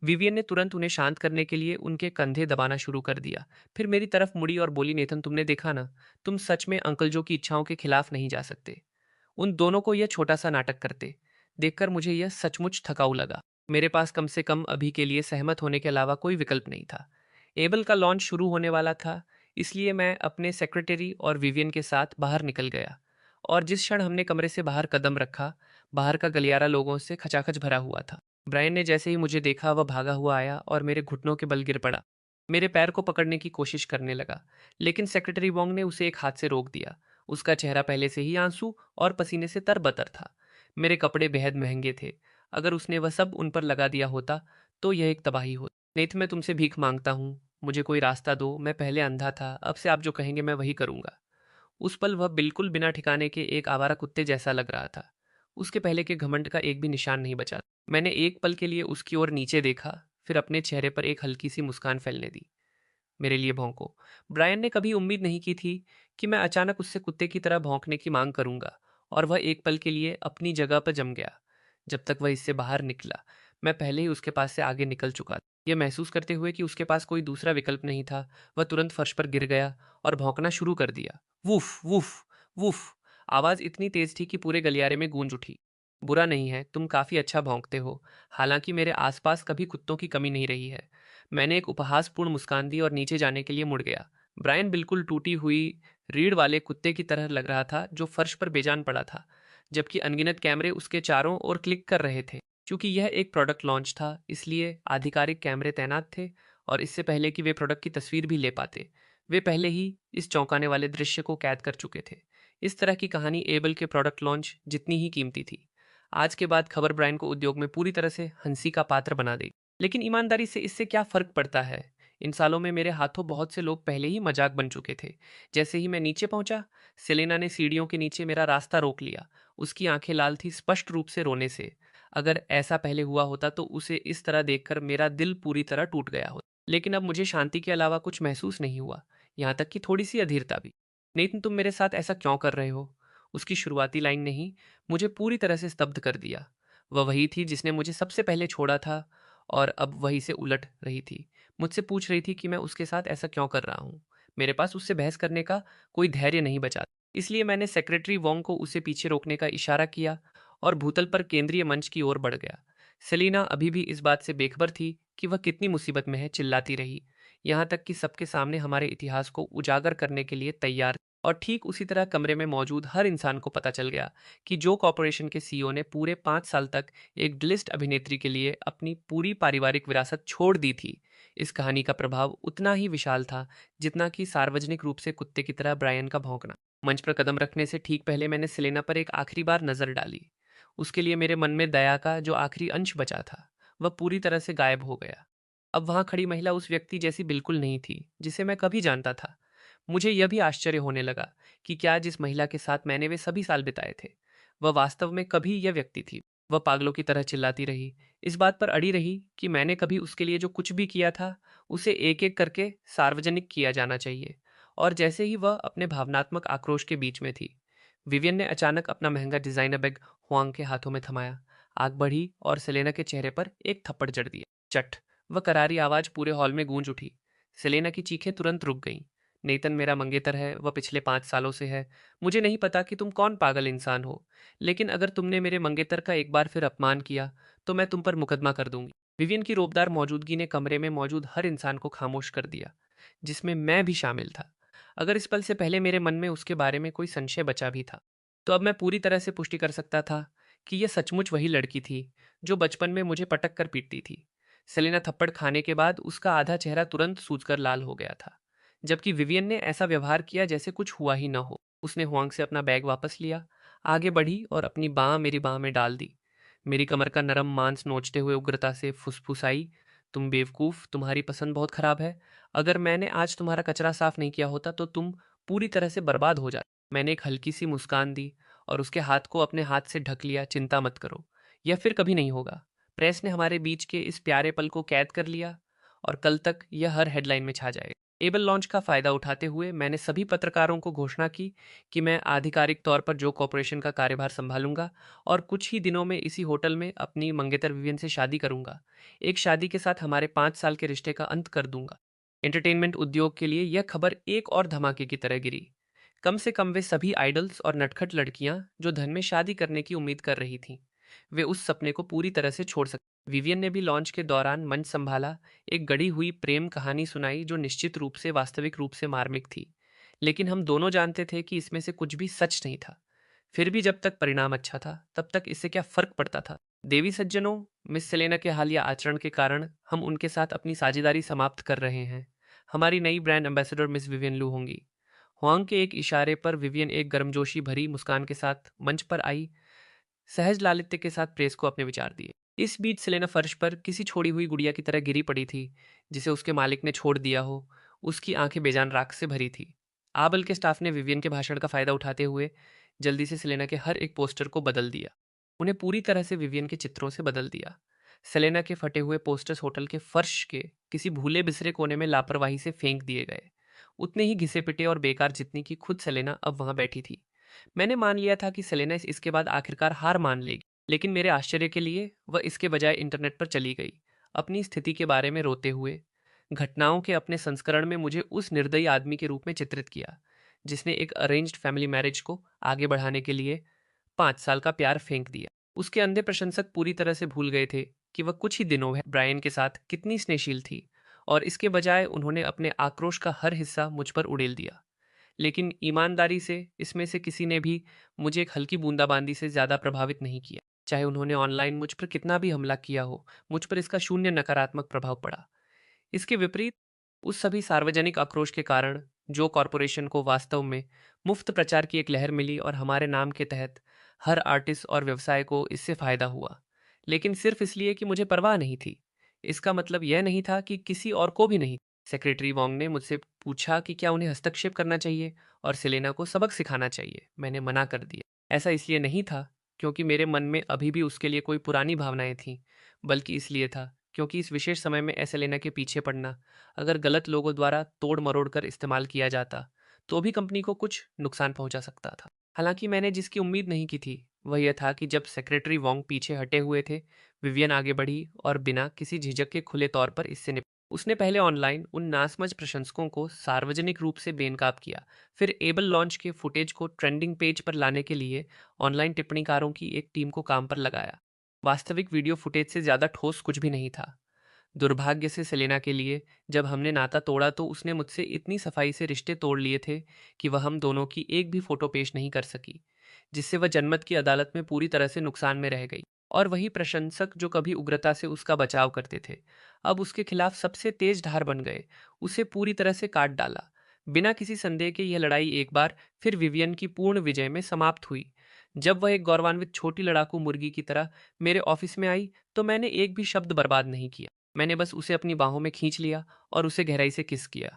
विवियन ने तुरंत उन्हें शांत करने के लिए उनके कंधे दबाना शुरू कर दिया। फिर मेरी तरफ मुड़ी और बोली, नेथन, तुमने देखा ना, तुम सच में अंकल जो की इच्छाओं के खिलाफ नहीं जा सकते। उन दोनों को यह छोटा सा नाटक करते देखकर मुझे यह सचमुच थकाऊ लगा। मेरे पास कम से कम अभी के लिए सहमत होने के अलावा कोई विकल्प नहीं था। एबल का लॉन्च शुरू होने वाला था, इसलिए मैं अपने सेक्रेटरी और विवियन के साथ बाहर निकल गया। और जिस क्षण हमने कमरे से बाहर कदम रखा, बाहर का गलियारा लोगों से खचाखच भरा हुआ था। ब्रायन ने जैसे ही मुझे देखा, वह भागा हुआ आया और मेरे घुटनों के बल गिर पड़ा। मेरे पैर को पकड़ने की कोशिश करने लगा, लेकिन सेक्रेटरी वोंग ने उसे एक हाथ से रोक दिया। उसका चेहरा पहले से ही आंसू और पसीने से तरबतर था। मेरे कपड़े बेहद महंगे थे। अगर उसने वह सब उन पर लगा दिया होता, तो यह एक तबाही होती। नेथ, मैं तुमसे भीख मांगता हूँ, मुझे कोई रास्ता दो। मैं पहले अंधा था, अब से आप जो कहेंगे मैं वही करूंगा। उस पल वह बिल्कुल बिना ठिकाने के एक आवारा कुत्ते जैसा लग रहा था। उसके पहले के घमंड का एक भी निशान नहीं बचा। मैंने एक पल के लिए उसकी ओर नीचे देखा, फिर अपने चेहरे पर एक हल्की सी मुस्कान फैलने दी। मेरे लिए भौंको। ब्रायन ने कभी उम्मीद नहीं की थी कि मैं अचानक उससे कुत्ते की तरह भौंकने की मांग करूंगा, और वह एक पल के लिए अपनी जगह पर जम गया। जब तक वह इससे बाहर निकला, मैं पहले ही उसके पास से आगे निकल चुका था। यह महसूस करते हुए कि उसके पास कोई दूसरा विकल्प नहीं था, वह तुरंत फर्श पर गिर गया और भौंकना शुरू कर दिया। Woof woof woof. आवाज इतनी तेज थी कि पूरे गलियारे में गूंज उठी। बुरा नहीं है, तुम काफी अच्छा भौंकते हो। हालांकि मेरे आसपास कभी कुत्तों की कमी नहीं रही है। मैंने एक उपहासपूर्ण मुस्कान दी और नीचे जाने के लिए मुड़ गया। ब्रायन बिल्कुल टूटी हुई रीढ़ वाले कुत्ते की तरह लग रहा था, जो फर्श पर बेजान पड़ा था, जबकि अनगिनत कैमरे उसके चारों ओर क्लिक कर रहे थे। क्योंकि यह एक प्रोडक्ट लॉन्च था, इसलिए आधिकारिक कैमरे तैनात थे, और इससे पहले कि वे प्रोडक्ट की तस्वीर भी ले पाते, वे पहले ही इस चौंकाने वाले दृश्य को कैद कर चुके थे। इस तरह की कहानी एबल के प्रोडक्ट लॉन्च जितनी ही कीमती थी। आज के बाद खबर ब्रायन को उद्योग में पूरी तरह से हंसी का पात्र बना देगी। लेकिन ईमानदारी से इससे क्या फर्क पड़ता है? इन सालों में मेरे हाथों बहुत से लोग पहले ही मजाक बन चुके थे। जैसे ही मैं नीचे पहुंचा, सेलेना ने सीढ़ियों के नीचे मेरा रास्ता रोक लिया। उसकी आंखें लाल थी, स्पष्ट रूप से रोने से। अगर ऐसा पहले हुआ होता तो उसे इस तरह देखकर मेरा दिल पूरी तरह टूट गया होता। लेकिन अब मुझे शांति के अलावा कुछ महसूस नहीं हुआ, यहाँ तक कि थोड़ी सी अधीरता भी। नेतन, तुम मेरे साथ ऐसा क्यों कर रहे हो? उसकी शुरुआती लाइन ने ही मुझे पूरी तरह से स्तब्ध कर दिया। वह वही थी जिसने मुझे सबसे पहले छोड़ा था और अब वही से उलट रही थी। मुझसे पूछ रही थी कि मैं उसके साथ ऐसा क्यों कर रहा हूँ। मेरे पास उससे बहस करने का कोई धैर्य नहीं बचा। इसलिए मैंने सेक्रेटरी वोंग को उसे पीछे रोकने का इशारा किया और भूतल पर केंद्रीय मंच की ओर बढ़ गया। सेलिना अभी भी इस बात से बेखबर थी कि वह कितनी मुसीबत में है, चिल्लाती रही, यहाँ तक कि सबके सामने हमारे इतिहास को उजागर करने के लिए तैयार। और ठीक उसी तरह कमरे में मौजूद हर इंसान को पता चल गया कि जो कॉरपोरेशन के सीईओ ने पूरे 5 साल तक एक डिलिस्ट अभिनेत्री के लिए अपनी पूरी पारिवारिक विरासत छोड़ दी थी। इस कहानी का प्रभाव उतना ही विशाल था जितना कि सार्वजनिक रूप से कुत्ते की तरह ब्रायन का भौंकना। मंच पर कदम रखने से ठीक पहले मैंने सेलेना पर एक आखिरी बार नजर डाली। उसके लिए मेरे मन में दया का जो आखिरी अंश बचा था वह पूरी तरह से गायब हो गया। अब वहां खड़ी महिला उस व्यक्ति जैसी बिल्कुल नहीं थी जिसे मैं कभी जानता था। मुझे यह भी आश्चर्य होने लगा कि क्या जिस महिला के साथ मैंने वे सभी साल बिताए थे, वह वास्तव में कभी यह व्यक्ति थी। वह पागलों की तरह चिल्लाती रही, इस बात पर अड़ी रही कि मैंने कभी उसके लिए जो कुछ भी किया था, उसे एक एक करके सार्वजनिक किया जाना चाहिए। और जैसे ही वह अपने भावनात्मक आक्रोश के बीच में थी, विवियन ने अचानक अपना महंगा डिजाइनर बैग हुआंग के हाथों में थमाया। आग बढ़ी और सेलेना के चेहरे पर एक थप्पड़ जड़ दिया। चट! वह करारी आवाज पूरे हॉल में गूंज उठी। सेलेना की चीखें तुरंत रुक गईं। नेतन मेरा मंगेतर है, वह पिछले 5 सालों से है। मुझे नहीं पता कि तुम कौन पागल इंसान हो, लेकिन अगर तुमने मेरे मंगेतर का एक बार फिर अपमान किया तो मैं तुम पर मुकदमा कर दूंगी। विवियन की रोबदार मौजूदगी ने कमरे में मौजूद हर इंसान को खामोश कर दिया, जिसमें मैं भी शामिल था। अगर इस पल से पहले मेरे मन में उसके बारे में कोई संशय बचा भी था, तो अब मैं पूरी तरह से पुष्टि कर सकता था कि यह सचमुच वही लड़की थी जो बचपन में मुझे पटक कर पीटती थी। सेलेना थप्पड़ खाने के बाद उसका आधा चेहरा तुरंत सूजकर लाल हो गया था, जबकि विवियन ने ऐसा व्यवहार किया जैसे कुछ हुआ ही न हो। उसने हुआंग से अपना बैग वापस लिया, आगे बढ़ी और अपनी बाँ मेरी बाँ में डाल दी। मेरी कमर का नरम मांस नोचते हुए उग्रता से फुसफुसाई, तुम बेवकूफ, तुम्हारी पसंद बहुत खराब है। अगर मैंने आज तुम्हारा कचरा साफ नहीं किया होता तो तुम पूरी तरह से बर्बाद हो जाते। मैंने एक हल्की सी मुस्कान दी और उसके हाथ को अपने हाथ से ढक लिया। चिंता मत करो, यह फिर कभी नहीं होगा। प्रेस ने हमारे बीच के इस प्यारे पल को कैद कर लिया और कल तक यह हर हेडलाइन में छा जाएगा। एबल लॉन्च का फायदा उठाते हुए मैंने सभी पत्रकारों को घोषणा की कि मैं आधिकारिक तौर पर जो कॉरपोरेशन का कार्यभार संभालूंगा और कुछ ही दिनों में इसी होटल में अपनी मंगेतर विवियन से शादी करूंगा। एक शादी के साथ हमारे 5 साल के रिश्ते का अंत कर दूंगा। एंटरटेनमेंट उद्योग के लिए यह खबर एक और धमाके की तरह गिरी। कम से कम वे सभी आइडल्स और नटखट लड़कियां जो धन में शादी करने की उम्मीद कर रही थीं, वे उस सपने को पूरी तरह से छोड़ सकते। विवियन ने भी लॉन्च के दौरान मंच संभाला, एक गढ़ी हुई प्रेम कहानी सुनाई जो निश्चित रूप से वास्तविक रूप से मार्मिक थी, लेकिन हम दोनों जानते थे कि इसमें से कुछ भी सच नहीं था। फिर भी जब तक परिणाम अच्छा था तब तक इससे क्या फर्क पड़ता था। देवी सज्जनों, मिस सेलेना के हालिया आचरण के कारण हम उनके साथ अपनी साझेदारी समाप्त कर रहे हैं। हमारी नई ब्रांड एम्बेसडर मिस विवियन लू होंगी। हुआंग के एक इशारे पर विवियन एक गर्मजोशी भरी मुस्कान के साथ मंच पर आई, सहज लालित्य के साथ प्रेस को अपने विचार दिए। इस बीच सेलेना फर्श पर किसी छोड़ी हुई गुड़िया की तरह गिरी पड़ी थी जिसे उसके मालिक ने छोड़ दिया हो। उसकी आंखें बेजान राख से भरी थी। आबल के स्टाफ ने विवियन के भाषण का फायदा उठाते हुए जल्दी से सेलेना के हर एक पोस्टर को बदल दिया, उन्हें पूरी तरह से विवियन के चित्रों से बदल दिया। सेलेना के फटे हुए पोस्टर्स होटल के फर्श के किसी भूले बिसरे कोने में लापरवाही से फेंक दिए गए, उतने ही घिसे पिटे और बेकार जितनी कि खुद सेलेना अब वहां बैठी थी। मैंने मान लिया था कि सेलेना इसके बाद आखिरकार हार मान लेगी, लेकिन मेरे आश्चर्य के लिए वह इसके बजाय इंटरनेट पर चली गई, अपनी स्थिति के बारे में रोते हुए। घटनाओं के अपने संस्करण में मुझे उस निर्दयी आदमी के रूप में चित्रित किया जिसने एक अरेंज्ड फैमिली मैरिज को आगे बढ़ाने के लिए 5 साल का प्यार फेंक दिया। उसके अंधे प्रशंसक पूरी तरह से भूल गए थे कि वह कुछ ही दिनों में ब्रायन के साथ कितनी स्नेहशील थी, और इसके बजाय उन्होंने अपने आक्रोश का हर हिस्सा मुझ पर उड़ेल दिया। लेकिन ईमानदारी से इसमें से किसी ने भी मुझे एक हल्की बूंदाबांदी से ज़्यादा प्रभावित नहीं किया। चाहे उन्होंने ऑनलाइन मुझ पर कितना भी हमला किया हो, मुझ पर इसका शून्य नकारात्मक प्रभाव पड़ा। इसके विपरीत, उस सभी सार्वजनिक आक्रोश के कारण जो कॉरपोरेशन को वास्तव में मुफ्त प्रचार की एक लहर मिली और हमारे नाम के तहत हर आर्टिस्ट और व्यवसाय को इससे फायदा हुआ, लेकिन सिर्फ इसलिए कि मुझे परवाह नहीं थी। इसका मतलब यह नहीं था कि किसी और को भी नहीं। सेक्रेटरी वोंग ने मुझसे पूछा कि क्या उन्हें हस्तक्षेप करना चाहिए और सेलेना को सबक सिखाना चाहिए। मैंने मना कर दिया। ऐसा इसलिए नहीं था क्योंकि मेरे मन में अभी भी उसके लिए कोई पुरानी भावनाएं थीं, बल्कि इसलिए था क्योंकि इस विशेष समय में ऐसे लेना के पीछे पड़ना, अगर गलत लोगों द्वारा तोड़ मरोड़ कर इस्तेमाल किया जाता, तो भी कंपनी को कुछ नुकसान पहुंचा सकता था। हालांकि मैंने जिसकी उम्मीद नहीं की थी वह यह था कि जब सेक्रेटरी वोंग पीछे हटे हुए थे, विवियन आगे बढ़ी और बिना किसी झिझक के खुले तौर पर इससे निपटी। उसने पहले ऑनलाइन उन नासमझ प्रशंसकों को सार्वजनिक रूप से बेनकाब किया, फिर एबल लॉन्च के फुटेज को ट्रेंडिंग पेज पर लाने के लिए ऑनलाइन टिप्पणीकारों की एक टीम को काम पर लगाया। वास्तविक वीडियो फुटेज से ज़्यादा ठोस कुछ भी नहीं था। दुर्भाग्य से सेलेना के लिए, जब हमने नाता तोड़ा तो उसने मुझसे इतनी सफाई से रिश्ते तोड़ लिए थे कि वह हम दोनों की एक भी फोटो पेश नहीं कर सकी, जिससे वह जनमत की अदालत में पूरी तरह से नुकसान में रह गई। और वही प्रशंसक जो कभी उग्रता से उसका बचाव करते थे, अब उसके खिलाफ सबसे तेज धार बन गए, उसे पूरी तरह से काट डाला। बिना किसी संदेह के यह लड़ाई एक बार फिर विवियन की पूर्ण विजय में समाप्त हुई। जब वह एक गौरवान्वित छोटी लड़ाकू मुर्गी की तरह मेरे ऑफिस में आई, तो मैंने एक भी शब्द बर्बाद नहीं किया। मैंने बस उसे अपनी बाहों में खींच लिया और उसे गहराई से किस किया।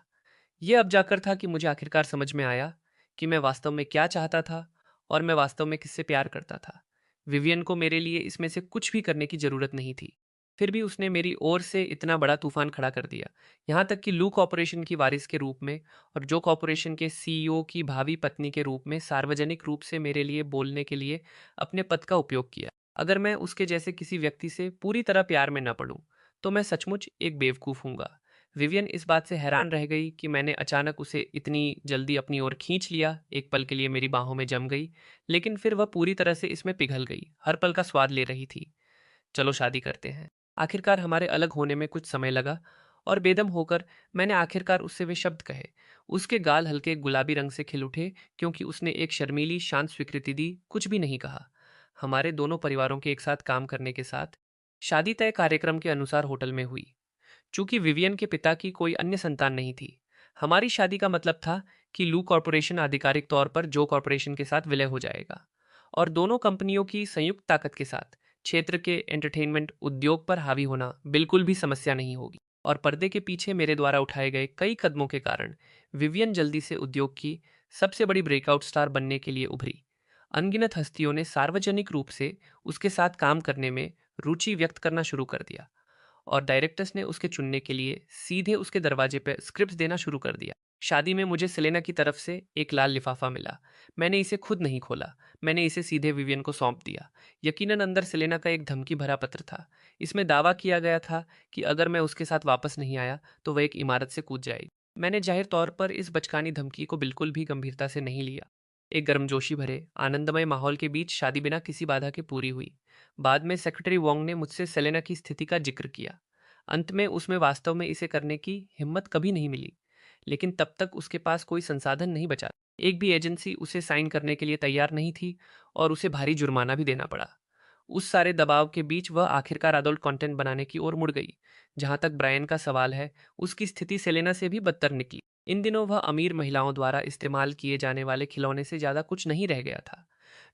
ये अब जाकर था कि मुझे आखिरकार समझ में आया कि मैं वास्तव में क्या चाहता था और मैं वास्तव में किससे प्यार करता था। विवियन को मेरे लिए इसमें से कुछ भी करने की जरूरत नहीं थी। फिर भी उसने मेरी ओर से इतना बड़ा तूफान खड़ा कर दिया, यहाँ तक कि लू कॉरपोरेशन की वारिस के रूप में और जो कॉरपोरेशन के सीईओ की भावी पत्नी के रूप में सार्वजनिक रूप से मेरे लिए बोलने के लिए अपने पद का उपयोग किया। अगर मैं उसके जैसे किसी व्यक्ति से पूरी तरह प्यार में न पड़ूं, तो मैं सचमुच एक बेवकूफ़ हूँगा। विवियन इस बात से हैरान रह गई कि मैंने अचानक उसे इतनी जल्दी अपनी ओर खींच लिया। एक पल के लिए मेरी बाहों में जम गई, लेकिन फिर वह पूरी तरह से इसमें पिघल गई, हर पल का स्वाद ले रही थी। चलो शादी करते हैं। आखिरकार हमारे अलग होने में कुछ समय लगा और बेदम होकर मैंने आखिरकार उससे वे शब्द कहे। उसके गाल हल्के गुलाबी रंग से खिल उठे क्योंकि उसने एक शर्मीली शांत स्वीकृति दी, कुछ भी नहीं कहा। हमारे दोनों परिवारों के एक साथ काम करने के साथ शादी तय कार्यक्रम के अनुसार होटल में हुई। चूंकि विवियन के पिता की कोई अन्य संतान नहीं थी, हमारी शादी का मतलब था कि लू कॉरपोरेशन आधिकारिक तौर पर जो कॉरपोरेशन के साथ विलय हो जाएगा और दोनों कंपनियों की संयुक्त ताकत के साथ क्षेत्र के एंटरटेनमेंट उद्योग पर हावी होना बिल्कुल भी समस्या नहीं होगी। और पर्दे के पीछे मेरे द्वारा उठाए गए कई कदमों के कारण विवियन जल्दी से उद्योग की सबसे बड़ी ब्रेकआउट स्टार बनने के लिए उभरी। अनगिनत हस्तियों ने सार्वजनिक रूप से उसके साथ काम करने में रुचि व्यक्त करना शुरू कर दिया और डायरेक्टर्स ने उसके चुनने के लिए सीधे उसके दरवाजे पर स्क्रिप्ट्स देना शुरू कर दिया। शादी में मुझे सेलेना की तरफ से एक लाल लिफाफा मिला। मैंने इसे खुद नहीं खोला, मैंने इसे सीधे विवियन को सौंप दिया। यकीनन अंदर सेलेना का एक धमकी भरा पत्र था। इसमें दावा किया गया था कि अगर मैं उसके साथ वापस नहीं आया तो वह एक इमारत से कूद जाएगी। मैंने जाहिर तौर पर इस बचकानी धमकी को बिल्कुल भी गंभीरता से नहीं लिया। एक गर्मजोशी भरे आनंदमय माहौल के बीच शादी बिना किसी बाधा के पूरी हुई। बाद में सेक्रेटरी वोंग ने मुझसे सेलेना की स्थिति का जिक्र किया। अंत में उसमें वास्तव में इसे करने की हिम्मत कभी नहीं मिली, लेकिन तब तक उसके पास कोई संसाधन नहीं बचा। एक भी एजेंसी उसे साइन करने के लिए तैयार नहीं थी और उसे भारी जुर्माना भी देना पड़ा। उस सारे दबाव के बीच वह आखिरकार अडल्ट कंटेंट बनाने की ओर मुड़ गई। जहां तक ब्रायन का सवाल है, उसकी स्थिति सेलेना से भी बदतर निकली। इन दिनों वह अमीर महिलाओं द्वारा इस्तेमाल किए जाने वाले खिलौने से ज्यादा कुछ नहीं रह गया था,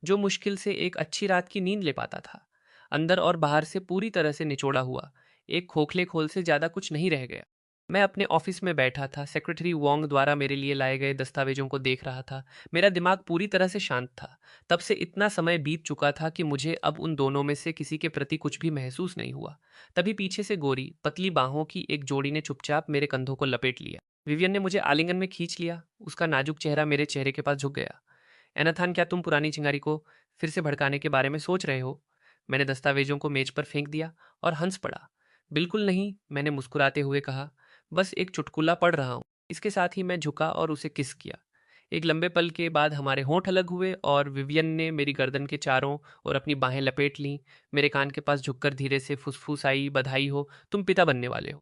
जो मुश्किल से एक अच्छी रात की नींद ले पाता था। अंदर और बाहर से पूरी तरह से निचोड़ा हुआ एक खोखले खोल से ज्यादा कुछ नहीं रह गया। मैं अपने ऑफिस में बैठा था, सेक्रेटरी वोंग द्वारा मेरे लिए लाए गए दस्तावेजों को देख रहा था। मेरा दिमाग पूरी तरह से शांत था। तब से इतना समय बीत चुका था कि मुझे अब उन दोनों में से किसी के प्रति कुछ भी महसूस नहीं हुआ। तभी पीछे से गोरी पतली बाहों की एक जोड़ी ने चुपचाप मेरे कंधों को लपेट लिया। विवियन ने मुझे आलिंगन में खींच लिया। उसका नाजुक चेहरा मेरे चेहरे के पास झुक गया। एनाथान, क्या तुम पुरानी चिंगारी को फिर से भड़काने के बारे में सोच रहे हो? मैंने दस्तावेजों को मेज पर फेंक दिया और हंस पड़ा। बिल्कुल नहीं, मैंने मुस्कुराते हुए कहा, बस एक चुटकुला पढ़ रहा हूँ। इसके साथ ही मैं झुका और उसे किस किया। एक लंबे पल के बाद हमारे होंठ अलग हुए और विवियन ने मेरी गर्दन के चारों ओर अपनी बाहें लपेट लीं। मेरे कान के पास झुककर धीरे से फुसफुसाई, बधाई हो, तुम पिता बनने वाले हो।